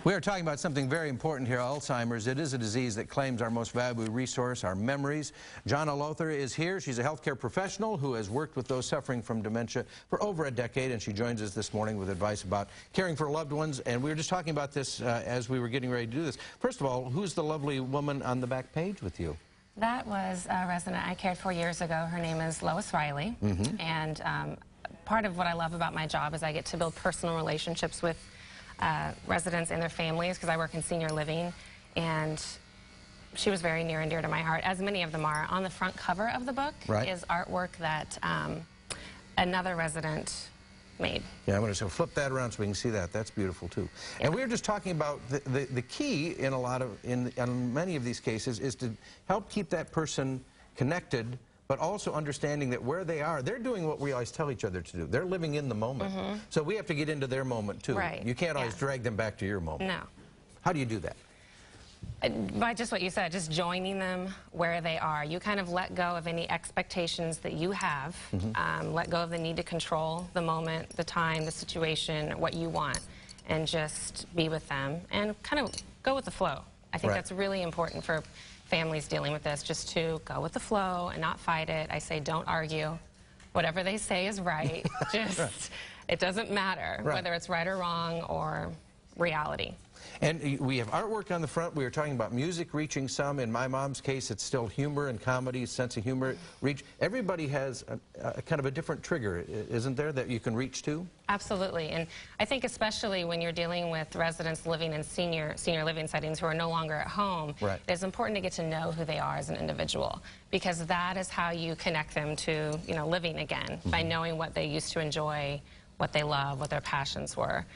We are talking about something very important here, Alzheimer's. It is a disease that claims our most valuable resource, our memories. Johnna Lowther is here. She's a healthcare professional who has worked with those suffering from dementia for over a decade, and she joins us this morning with advice about caring for loved ones. And we were just talking about this as we were getting ready to do this. First of all, who's the lovely woman on the back page with you? That was a resident I cared for years ago. Her name is Lois Riley. And part of what I love about my job is I get to build personal relationships with residents and their families, because I work in senior living, and she was very near and dear to my heart, as many of them are. On the front cover of the book is artwork that another resident made. Yeah, I'm going to flip that around so we can see that. That's beautiful too. Yeah. And we were just talking about the key in in many of these cases is to help keep that person connected, but also understanding that where they are, they're doing what we always tell each other to do. They're living in the moment. So we have to get into their moment too. You can't always drag them back to your moment. No. How do you do that? By just what you said, just joining them where they are. You kind of let go of any expectations that you have, let go of the need to control the moment, the time, the situation, what you want, and just be with them and kind of go with the flow. I think that's really important for families dealing with this, just to go with the flow and not fight it. I say don't argue. Whatever they say is right. Just, it doesn't matter whether it's right or wrong or reality. And we have artwork on the front. We were talking about music reaching some. In my mom's case, it's still humor and comedy, sense of humor. Everybody has a kind of a different trigger, isn't there, that you can reach to? Absolutely. And I think especially when you're dealing with residents living in senior living settings who are no longer at home, it's important to get to know who they are as an individual, because that is how you connect them to, living again, by knowing what they used to enjoy, what they love, what their passions were.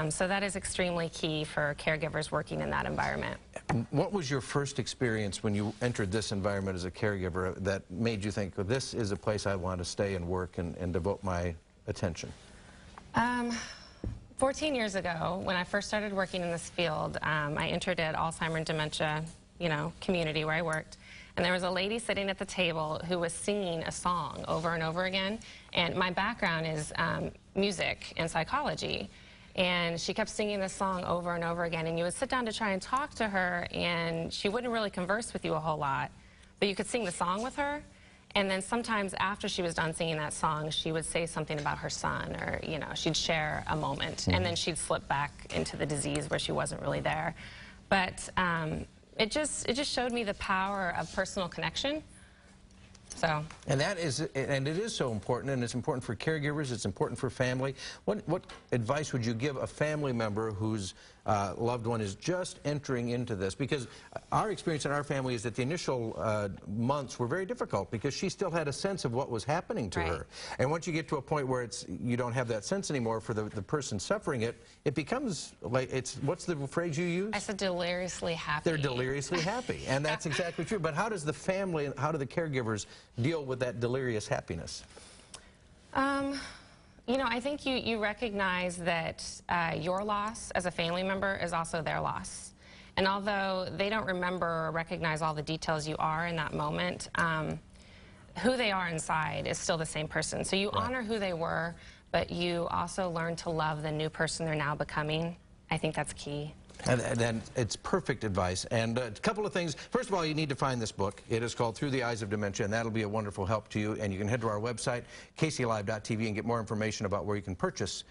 So that is extremely key for caregivers working in that environment. What was your first experience when you entered this environment as a caregiver that made you think, well, this is a place I want to stay and work and devote my attention? 14 years ago, when I first started working in this field, I entered at Alzheimer's and Dementia, community where I worked. And there was a lady sitting at the table who was singing a song over and over again. And my background is music and psychology. And she kept singing this song over and over again. And you would sit down to try and talk to her, and she wouldn't really converse with you a whole lot. But you could sing the song with her. And then sometimes after she was done singing that song, she would say something about her son, or, she'd share a moment. And then she'd slip back into the disease where she wasn't really there. But it just showed me the power of personal connection. And it is so important, and it's important for caregivers, it's important for family. What advice would you give a family member whose loved one is just entering into this? Because our experience in our family is that the initial months were very difficult, because she still had a sense of what was happening to her. And once you get to a point where you don't have that sense anymore for the person suffering it, it becomes like, what's the phrase you use? I said deliriously happy. They're deliriously happy, and that's exactly true. But how does the family and how do the caregivers deal with that delirious happiness? I think you recognize that your loss as a family member is also their loss. And although they don't remember or recognize all the details you are in that moment, who they are inside is still the same person. So you honor who they were, but you also learn to love the new person they're now becoming. I think that's key. And it's perfect advice. And a couple of things. First of all, you need to find this book. It is called Through the Eyes of Dementia, and that'll be a wonderful help to you. And you can head to our website, kclive.tv, and get more information about where you can purchase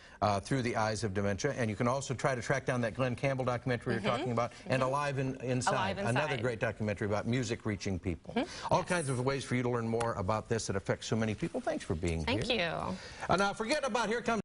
Through the Eyes of Dementia. And you can also try to track down that Glenn Campbell documentary you're talking about, and Alive Inside, another great documentary about music reaching people. All kinds of ways for you to learn more about this that affects so many people. Thanks for being here. Thank you. Now, forget about Here Comes